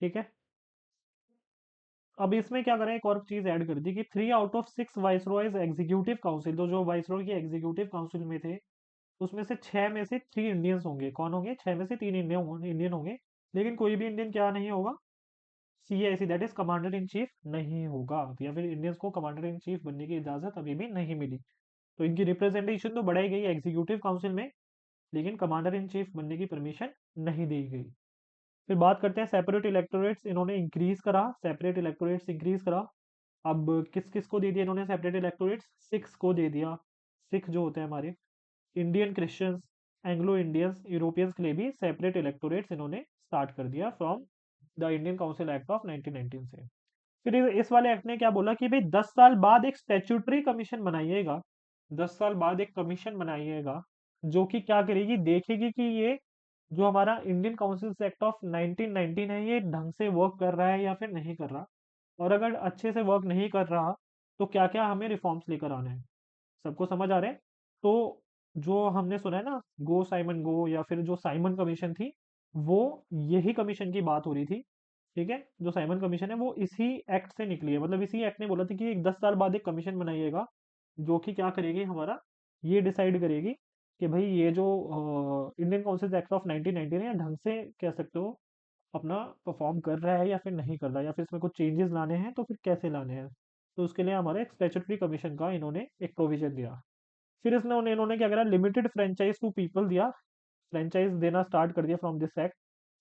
ठीक है। अब इसमें क्या करें, एक और चीज ऐड कर दी कि 3 out of 6 viceroys executive council, तो जो वाइसरॉय की एग्जीक्यूटिव काउंसिल में थे उसमें से 6 में से 3 इंडियंस होंगे। कौन होंगे? 6 में से 3 इंडियन होंगे। लेकिन कोई भी इंडियन क्या नहीं होगा? CIC, that is commander in chief नहीं होगा, या फिर इंडियंस को कमांडर इन चीफ बनने की इजाजत अभी भी नहीं मिली। तो इनकी रिप्रेजेंटेशन तो बढ़ाई गई एग्जीक्यूटिव काउंसिल में, लेकिन कमांडर इन चीफ बनने की परमिशन नहीं दी गई। फिर बात करते हैं सेपरेट इलेक्टोरेट्स, इन्होंने इंक्रीज करा, सेपरेट इलेक्टोरेट्स इंक्रीज करा। अब किस किस को दे दिया इन्होंने सेपरेट इलेक्टोरेट्स? सिक्स को दे दिया। सिख जो होते हैं हमारे, Indian Christians, Anglo Indians, Europeans के लिए भी सेपरेट इलेक्टोरेट्स इन्होंने स्टार्ट कर दिया from the Indian council act of 1919 से। फिर इस वाले एक्ट ने क्या बोला कि भाई 10 साल बाद एक स्टैट्यूटरी कमीशन बनाइएगा, 10 साल बाद एक कमीशन बनाइएगा जो कि क्या करेगी, देखेगी कि ये जो हमारा इंडियन काउंसिल एक्ट ऑफ 1919 है ये ढंग से वर्क कर रहा है या फिर नहीं कर रहा, और अगर अच्छे से वर्क नहीं कर रहा तो क्या क्या हमें रिफॉर्म्स लेकर आने हैं। सबको समझ आ रहे हैं? तो जो हमने सुना है ना, गो साइमन गो, या फिर जो साइमन कमीशन थी, वो यही कमीशन की बात हो रही थी। ठीक है, जो साइमन कमीशन है वो इसी एक्ट से निकली है, मतलब इसी एक्ट ने बोला था कि एक 10 साल बाद एक कमीशन बनाइएगा जो कि क्या करेगी हमारा, ये डिसाइड करेगी कि भाई ये जो इंडियन काउंसिल एक्ट ऑफ 1919 है ढंग से कह सकते हो अपना परफॉर्म कर रहा है या फिर नहीं कर रहा है, या फिर इसमें कुछ चेंजेस लाने हैं तो फिर कैसे लाने हैं। तो उसके लिए हमारे एक स्टैट्यूटरी कमीशन का इन्होंने एक प्रोविजन दिया। फिर इसमें इन्होंने क्या करा, लिमिटेड फ्रेंचाइज टू पीपल दिया, फ्रेंचाइज देना स्टार्ट कर दिया फ्रॉम दिस एक्ट।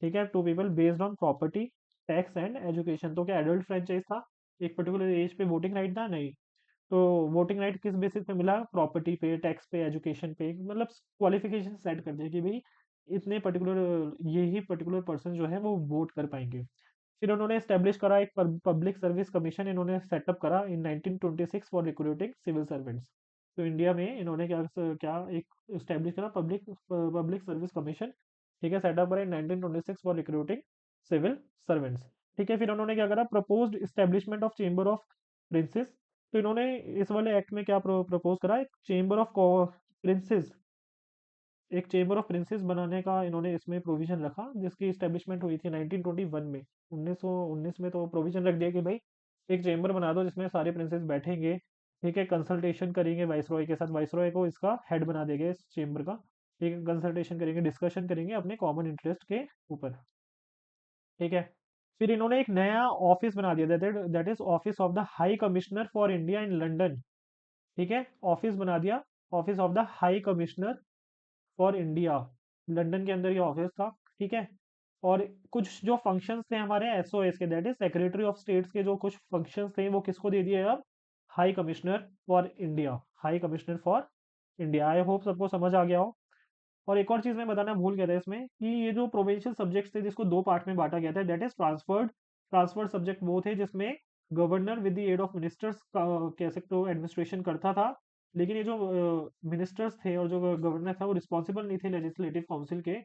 ठीक है, to people based on property, tax and education. तो क्या एडल्ट फ्रेंचाइज था? एक पर्टिकुलर एज पे वोटिंग राइट था? नहीं। तो वोटिंग राइट किस बेसिस पे मिला? प्रॉपर्टी पे, टैक्स पे, एजुकेशन पे, मतलब क्वालिफिकेशन सेट कर दिया कि भाई इतने पर्टिकुलर, यही पर्टिकुलर पर्सन जो है वो वोट कर पाएंगे। फिर उन्होंने एस्टेब्लिश करा एक पब्लिक सर्विस कमीशन, इन्होंने सेटअप करा इन 1926 फॉर रिक्रूटिंग सिविल सर्वेंट्स। तो इंडिया में इन्होंने क्या क्या एक एस्टेब्लिश करा, पब्लिक पब्लिक सर्विस कमीशन। ठीक है, सेटअप करा इन 1926 फॉर रिक्रूटिंग सिविल सर्वेंट्स। ठीक है, फिर उन्होंने क्या करा, proposed establishment of chamber of princess. तो इन्होंने इस वाले एक्ट में क्या प्रपोज करा, एक चेंबर ऑफ प्रिंसेस, एक चेंबर ऑफ प्रिंसेस बनाने का इन्होंने इसमें प्रोविजन रखा, जिसकी इस्टेब्लिशमेंट हुई थी 1921 में। 1919 में तो प्रोविजन रख दिया कि भाई एक चेंबर बना दो जिसमें सारे प्रिंसेस बैठेंगे। ठीक है, कंसल्टेशन करेंगे वाइसरॉय के साथ, वाइसरॉय को इसका हेड बना देंगे इस चेंबर का। ठीक है, कंसल्टेशन करेंगे, डिस्कशन करेंगे अपने कॉमन इंटरेस्ट के ऊपर। ठीक है, फिर इन्होंने एक नया ऑफिस बना दिया, that is office of the high commissioner for India in London. ठीक है, ऑफिस बना दिया, office of the high commissioner for India, London के अंदर ये ऑफिस था। ठीक है, और कुछ जो फंक्शंस थे हमारे SOS के, that is secretary of states के, जो कुछ फंक्शंस थे वो किसको दे दिए अब? High commissioner for India, high commissioner for India. I hope सबको समझ आ गया हो। और एक और चीज मैं बताना भूल गया था इसमें कि ये जो प्रोविंशियल सब्जेक्ट्स थे जिसको दो पार्ट में बांटा गया था, दैट इज ट्रांसफर्ड सब्जेक्ट वो थे जिसमें governor with the aid of ministers कह सकते हो एडमिनिस्ट्रेशन करता था। लेकिन ये जो मिनिस्टर्स थे और जो गवर्नर था वो रिस्पॉन्सिबल नहीं थे लेजिस्लेटिव काउंसिल के।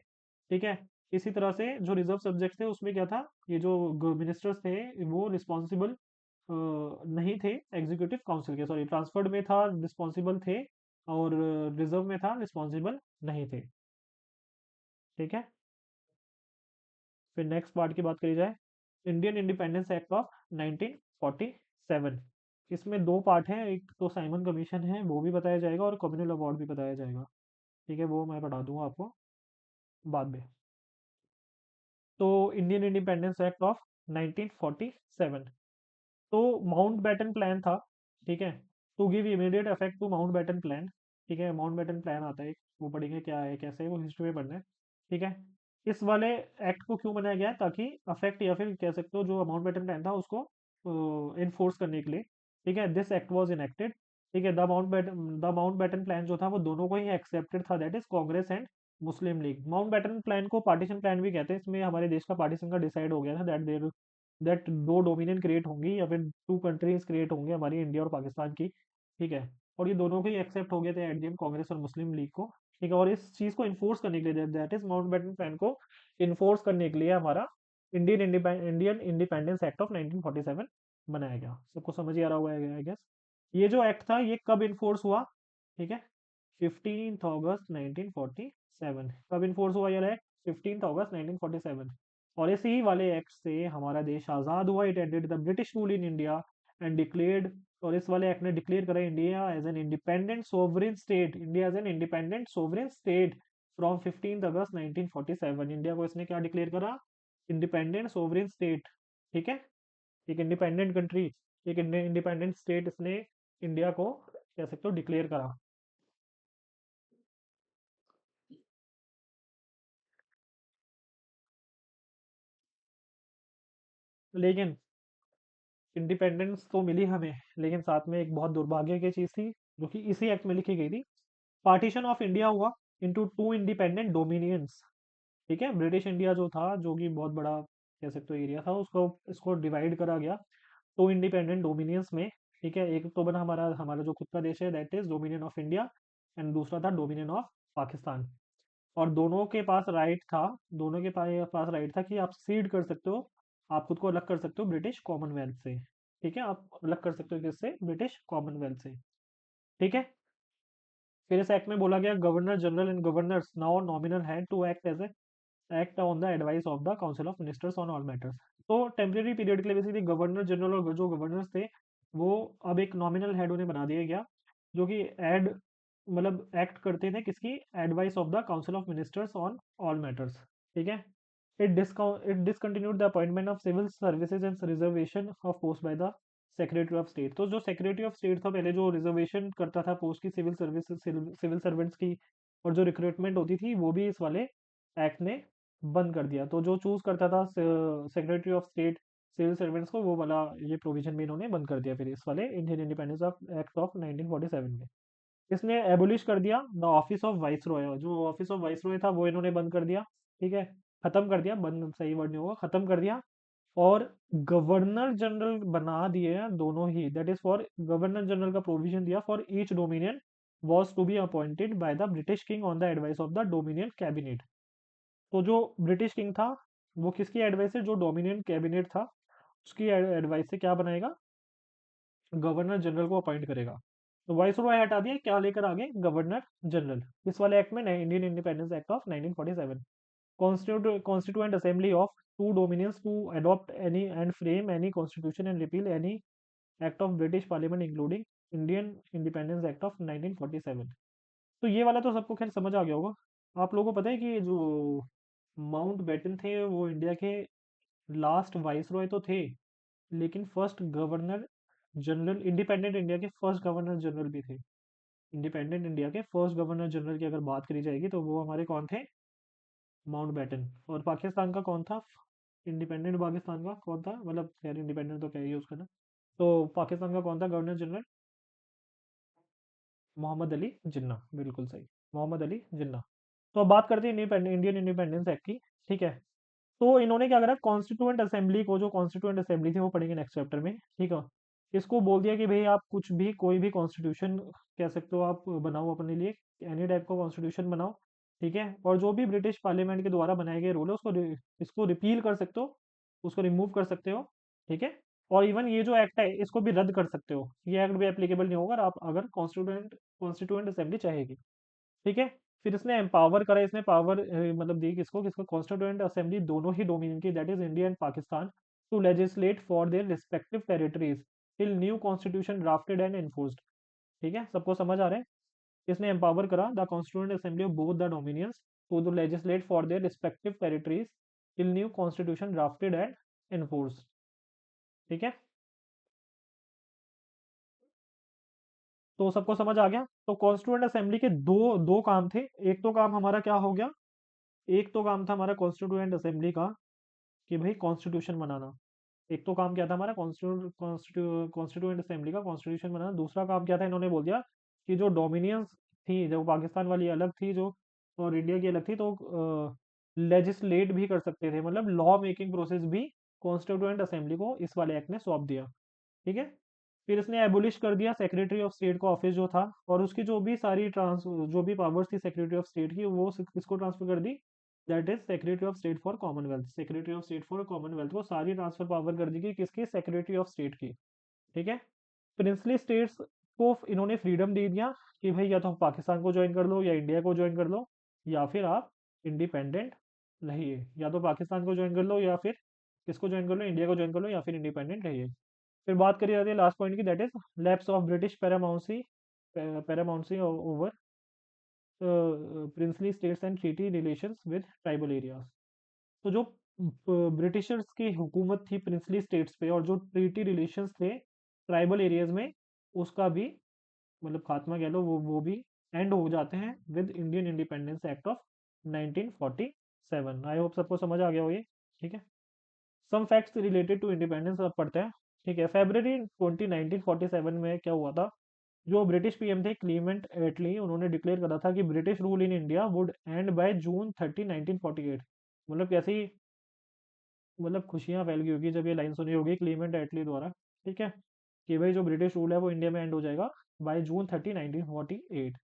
ठीक है, इसी तरह से जो रिजर्व सब्जेक्ट थे उसमें क्या था, ये जो मिनिस्टर्स थे वो रिस्पॉन्सिबल नहीं थे एग्जीक्यूटिव काउंसिल के, सॉरी ट्रांसफर्ड में था रिस्पॉन्सिबल थे, और रिजर्व में था रिस्पॉन्सिबल नहीं थे। ठीक है, फिर नेक्स्ट पार्ट की बात करी जाए, इंडियन इंडिपेंडेंस एक्ट ऑफ 1947। इसमें दो पार्ट हैं, एक तो साइमन कमीशन है वो भी बताया जाएगा और कम्युनल अवार्ड भी बताया जाएगा। ठीक है, वो मैं पढ़ा दूंगा आपको बाद में। तो इंडियन इंडिपेंडेंस एक्ट ऑफ 1947, तो माउंट बैटन प्लान था। ठीक है, to give immediate effect to Mountbatten plan. ठीक है, माउंट बैटन प्लान आता है एक, वो पढ़ेंगे क्या है कैसे है, वो हिस्ट्री में पढ़ना है। ठीक है, इस वाले एक्ट को क्यों बनाया गया है, ताकि अफेक्ट या फिर कह सकते हो जो माउंट बैटन प्लान था उसको इन्फोर्स करने के लिए। ठीक है, दिस एक्ट वाज इनेक्टेड। ठीक है, द माउंट बैटन प्लान जो था वो दोनों को ही एक्सेप्टेड था, that is Congress and Muslim League. Mountbatten plan को पार्टीशन प्लान भी कहते हैं, इसमें हमारे देश का पार्टीशन का डिसाइड हो गया था, दैट दो डोमिनियन क्रिएट होंगी या फिर टू कंट्रीज क्रिएट होंगे हमारी, इंडिया और पाकिस्तान की। ठीक है, और ये दोनों को ही एक्सेप्ट हो गए थे एट द एंड, कांग्रेस और मुस्लिम लीग को। ठीक है, और इस चीज को इन्फोर्स करने के लिए, that is Mountbatten plan को इन्फोर्स करने के लिए हमारा इंडियन इंडिपेंडेंस एक्ट ऑफ 1947 बनाया गया। सबको समझ ही आ रहा होगा आई गेस। ये जो एक्ट था ये कब इन्फोर्स हुआ? ठीक है, 15 अगस्त 1947। कब इन्फोर्स हुआ ये एक्ट? 15 अगस्त 1947। और इसी ही वाले एक्ट से हमारा देश आज़ाद हुआ। It ended the British rule in India and declared, और इस वाले एक्ट ने डिक्लेयर करा India as an independent sovereign state, India as an independent sovereign state from 15 अगस्त 1947। इंडिया को इसने क्या डिक्लेयर करा? Independent sovereign state. ठीक है, एक इंडिपेंडेंट कंट्री, एक इंडिपेंडेंट स्टेट इसने इंडिया को कह सकते हो डिक्लेयर करा। लेकिन इंडिपेंडेंस तो मिली हमें, लेकिन साथ में एक बहुत दुर्भाग्य की चीज थी जो कि इसी एक्ट में लिखी गई थी। पार्टीशन ऑफ इंडिया हुआ इनटू टू इंडिपेंडेंट डोमिनियंस। ठीक है, ब्रिटिश इंडिया जो था, जो कि बहुत बड़ा कह सकते हो एरिया था, उसको इसको डिवाइड करा गया टू इंडिपेंडेंट डोमिनियंस में। ठीक है, एक तो बना हमारा हमारा जो खुद का देश है, that is dominion of India, and दूसरा था डोमिनियन ऑफ पाकिस्तान। और दोनों के पास राइट था, दोनों के पास राइट था कि आप सीड कर सकते हो, आप खुद को अलग कर सकते हो ब्रिटिश कॉमनवेल्थ से। ठीक है, आप अलग कर सकते हो किससे? ब्रिटिश कॉमनवेल्थ से। ठीक है, फिर इस एक्ट में बोला गया governor general and governors now nominal head to act as act on the advice of the council of ministers on all matters. तो टेम्परेरी पीरियड के लिए बेसिकली गवर्नर जनरल और जो गवर्नर्स थे, वो अब एक नॉमिनल हेड उन्हें बना दिया गया, जो कि एड मतलब एक्ट करते थे किसकी? Advice of the council of ministers on all matters. ठीक है, it discontinued the appointment of civil services and reservation of post by the secretary of state. तो जो सेक्रेटरी ऑफ स्टेट था पहले, जो रिजर्वेशन करता था पोस्ट की, सिविल सर्विस सिविल सर्वेंट्स की, और जो रिक्रूटमेंट होती थी, वो भी इस वाले एक्ट ने बंद कर दिया। तो जो चूज करता था secretary of state civil servants को, वो वाला ये प्रोविजन भी इन्होंने बंद कर दिया फिर इस वाले Indian independence of act of 1947 में। इसने एबोलिश कर दिया the office of vice Roy, जो ऑफिस ऑफ वाइस रॉय था वो इन्होंने बंद कर दिया। ठीक है, खत्म कर दिया, बंद सही वर्ड नहीं होगा, खत्म कर दिया। और गवर्नर जनरल बना दिए हैं दोनों ही, that is for governor general का प्रोविजन दिया for each dominion was to be appointed by the British king on the advice of the dominion cabinet. तो जो ब्रिटिश किंग था, वो किसकी एडवाइस से? जो डोमिनियन कैबिनेट था उसकी एडवाइस से क्या बनाएगा? गवर्नर जनरल को अपॉइंट करेगा। तो वाइस रॉय हटा दिया, क्या लेकर आगे? Governor general. इस वाले एक्ट में Indian independence act of 1947। Constituent assembly of two dominions to adopt any and frame any constitution and repeal any act of British parliament including Indian independence act of 1947। तो ये वाला तो सबको खैर समझ आ गया होगा। आप लोगों को पता है कि जो माउंट बेटन थे, वो इंडिया के लास्ट वाइस रॉय तो थे, लेकिन first governor general, independent India के फर्स्ट गवर्नर जनरल भी थे। इंडिपेंडेंट इंडिया के फर्स्ट गवर्नर जनरल की अगर बात करी जाएगी तो वो हमारे कौन थे? Mountbatten. और पाकिस्तान का कौन था? इंडिपेंडेंट पाकिस्तान का कौन था? मतलब खैर इंडिपेंडेंट तो क्या ही है उसका ना। तो पाकिस्तान का कौन था गवर्नर जनरल? मोहम्मद अली जिन्ना, बिल्कुल सही, मोहम्मद अली जिन्ना। तो अब बात करते हैं इंडियन इंडिपेंडेंस एक्ट की। ठीक है, तो इन्होंने क्या करा? कॉन्स्टिट्यूएंट असेंबली को, जो कॉन्स्टिट्यूएंट असेंबली थी वो पढ़ेंगे नेक्स्ट चैप्टर में। ठीक है, इसको बोल दिया कि भाई आप कुछ भी, कोई भी कॉन्स्टिट्यूशन कह सकते हो आप बनाओ अपने लिए, एनी टाइप का कॉन्स्टिट्यूशन बनाओ। ठीक है, और जो भी ब्रिटिश पार्लियामेंट के द्वारा बनाए गए रूल है उसको इसको रिपील कर सकते हो, उसको रिमूव कर सकते हो। ठीक है, और इवन ये जो एक्ट है इसको भी रद्द कर सकते हो, ये एक्ट भी एप्लीकेबल नहीं होगा आप अगर कॉन्स्टिट्यूएंट कॉन्स्टिट्यूएंट असेंबली चाहेगी। ठीक है, फिर इसने एम्पावर करा, इसने पावर मतलब दी किसको? किसको? कॉन्स्टिट्यूएंट असेंबली दोनों ही डोमिनियन की, that is India and Pakistan, to legislate for their respective territories till new constitution drafted and enforced. ठीक है, सबको समझ आ रहा है? इसने एम्पावर करा the constituent assembly of both the dominions to legislate for their respective territories till new constitution drafted and enforced. ठीक है, तो सबको समझ आ गया? तो कॉन्स्टिट्यूएंट असेंबली के दो दो काम थे। एक तो काम हमारा क्या हो गया? एक तो काम था हमारा कॉन्स्टिट्यूएंट असेंबली का कि भाई कॉन्स्टिट्यूशन बनाना। एक तो काम क्या था हमारा कॉन्स्टिट्यूएंट असेंबली का कॉन्स्टिट्यूशन बनाना। दूसरा काम क्या था? इन्होंने बोल दिया कि जो डोमिनियंस थी, जो पाकिस्तान वाली अलग थी, जो और इंडिया की अलग थी, तो लेजिस्लेट भी कर सकते थे, मतलब लॉ मेकिंग प्रोसेस भी कॉन्स्टिट्यूएंट असेंबली को इस वाले एक्ट ने सौंप दिया। ठीक है, फिर इसने एबोलिश कर दिया सेक्रेटरी ऑफ स्टेट का ऑफिस जो था, और उसकी जो भी सारी ट्रांस जो भी पावर्स थी सेक्रेटरी ऑफ स्टेट की, वो किसको ट्रांसफर कर दी? That is secretary of state for commonwealth. Secretary of state for commonwealth को सारी ट्रांसफर पावर कर दी गई किसकी? सेक्रेटरी ऑफ स्टेट की। ठीक है, प्रिंसली स्टेट्स को इन्होंने फ्रीडम दे दिया कि भाई या तो पाकिस्तान को ज्वाइन कर लो, या इंडिया को ज्वाइन कर लो, या फिर आप इंडिपेंडेंट रहिए, या तो पाकिस्तान को ज्वाइन कर लो या फिर किसको ज्वाइन कर लो, इंडिया को ज्वाइन कर लो या फिर इंडिपेंडेंट रहिए। फिर बात करी जाती है लास्ट पॉइंट की, that is lapse of British paramountcy, paramountcy over princely states and treaty relations with tribal areas. तो जो ब्रिटिशर्स की हुकूमत थी प्रिंसली स्टेट्स पे और जो ट्रीटी रिलेशंस थे ट्राइबल एरियाज में, उसका भी मतलब खात्मा कह लो, वो भी एंड हो जाते हैं with Indian independence act of 1947। I hope सबको समझ आ गया हो ये। ठीक है, some facts related to independence अब पढ़ते हैं। ठीक है, फेब्रवरी 20 1947 में क्या हुआ था, जो ब्रिटिश पीएम थे क्लीमेंट एटली, उन्होंने डिक्लेयर करा था कि British rule in India would and by June 30 1948। मतलब कैसी मतलब खुशियां फैल गई होगी जब ये लाइन सुनी होगी क्लीमेंट एटली द्वारा। ठीक है, कि भाई जो ब्रिटिश रूल है वो इंडिया में एंड हो जाएगा बाय जून 30 1948।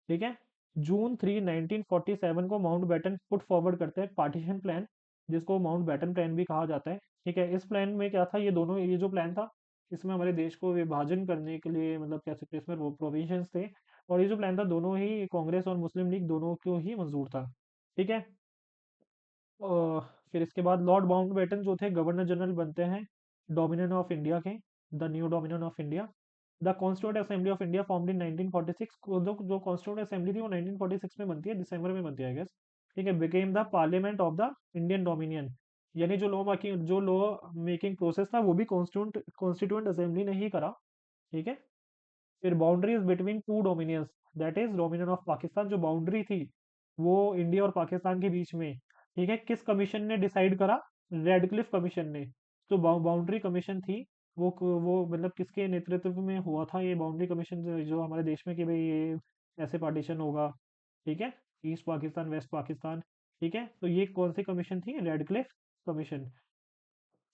ठीक है, जून 3 1947 को माउंट बैटन पुट फॉरवर्ड करते हैं पार्टीशन प्लान, जिसको माउंट बैटन प्लान भी कहा जाता है। ठीक है, इस प्लान में क्या था, ये दोनों, ये जो प्लान था इसमें हमारे देश को विभाजन करने के लिए मतलब कह सकते हैं इसमें वो प्रोविजंस थे, और ये जो प्लान था दोनों ही कांग्रेस और मुस्लिम लीग दोनों को ही मंजूर था। ठीक है, अ, फिर इसके बाद लॉर्ड माउंटबेटन जो थे गवर्नर जनरल बनते हैं डोमिनियन ऑफ इंडिया के, the new dominion of India. The constituent assembly of India formed in 1946, जो कॉन्स्टिट्यूंट असेंबली थी वो 1946 में बनती है, दिसंबर में बनती है आई गेस। ठीक है, became the parliament of the Indian dominion, यानी जो लॉ मेकिंग प्रोसेस था वो भी कॉन्स्टिट्यूंट कॉन्स्टिट्यूंट असेंबली ने ही करा। ठीक है, फिर boundaries between two dominions, that is dominion of Pakistan, जो बाउंड्री थी वो इंडिया और पाकिस्तान के बीच में। ठीक है, किस कमीशन ने डिसाइड करा, रेडक्लिफ कमीशन ने। जो बाउंड्री कमीशन थी वो मतलब किसके नेतृत्व में हुआ था ये बाउंड्री कमीशन, जो हमारे देश में कि भाई ये ऐसे पार्टीशन होगा। ठीक है, ईस्ट पाकिस्तान वेस्ट पाकिस्तान। ठीक है, तो ये कौन सी कमीशन थी, रेडक्लिफ कमीशन।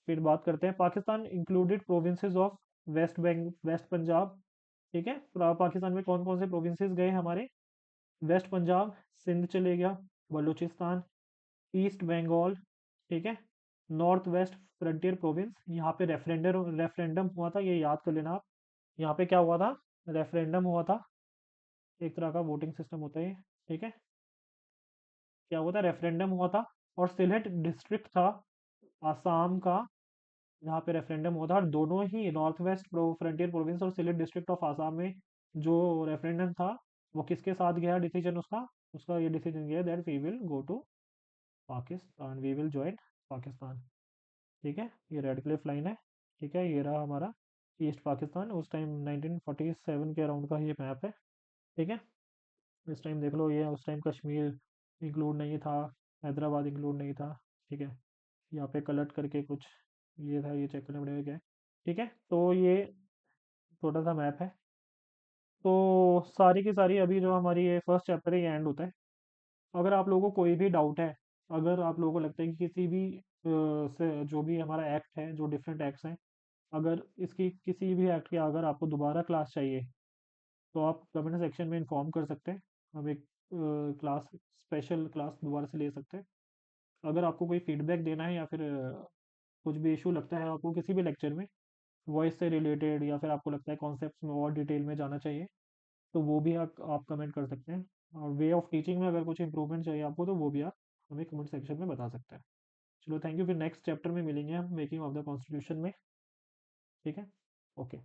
फिर बात करते हैं Pakistan included provinces of West Punjab. ठीक है, पाकिस्तान में कौन कौन से प्रोविंसेस गए हमारे, वेस्ट पंजाब, सिंध चले गया, बलूचिस्तान, ईस्ट बंगाल। ठीक है, नॉर्थ वेस्ट फ्रंटियर प्रोविंस, यहाँ पे रेफरेंडम हुआ था, ये याद कर लेना आप। यहाँ पे क्या हुआ था, रेफरेंडम हुआ था, एक तरह का वोटिंग सिस्टम होता है ये। ठीक है, क्या हुआ था, रेफरेंडम हुआ था। और सिलेट डिस्ट्रिक्ट था आसाम का, जहाँ पे रेफरेंडम हुआ था, और दोनों ही नॉर्थ वेस्ट फ्रंटियर प्रोविंस और सिलेट डिस्ट्रिक्ट ऑफ आसाम में जो रेफरेंडम था वो किसके साथ गया डिसीजन उसका, उसका ये डिसीजन गया that we will go to Pakistan, we will join Pakistan. ठीक है, ये रेड क्लिफ लाइन है। ठीक है, ये रहा हमारा ईस्ट पाकिस्तान, उस टाइम 1947 के अराउंड का ये मैप है। ठीक है, इस टाइम देख लो, ये उस टाइम कश्मीर इंक्लूड नहीं था, हैदराबाद इंक्लूड नहीं था। ठीक है, यहाँ पे कलर्ट करके कुछ ये था, ये चेक करना पड़ेगा क्या है। ठीक है, तो ये छोटा सा मैप है। तो सारी की सारी अभी जो हमारी ये फर्स्ट चैप्टर है ये एंड होता है। अगर आप लोगों को कोई भी डाउट है, अगर आप लोगों को लगता है कि किसी भी से जो भी हमारा एक्ट है, जो डिफरेंट एक्ट्स हैं, अगर इसकी किसी भी एक्ट की अगर आपको दोबारा क्लास चाहिए तो आप कमेंट सेक्शन में इन्फॉर्म कर सकते हैं, हम एक क्लास, स्पेशल क्लास दोबारा से ले सकते हैं। अगर आपको कोई फीडबैक देना है या फिर कुछ भी इशू लगता है आपको किसी भी लेक्चर में वॉइस से रिलेटेड, या फिर आपको लगता है कॉन्सेप्ट्स में और डिटेल में जाना चाहिए, तो वो भी आप कमेंट कर सकते हैं। और वे ऑफ टीचिंग में अगर कुछ इंप्रूवमेंट चाहिए आपको तो वो भी आप हमें कमेंट सेक्शन में बता सकते हैं। चलो थैंक यू, फिर नेक्स्ट चैप्टर में मिलेंगे हम मेकिंग ऑफ द कॉन्स्टिट्यूशन में। ठीक है, ओके।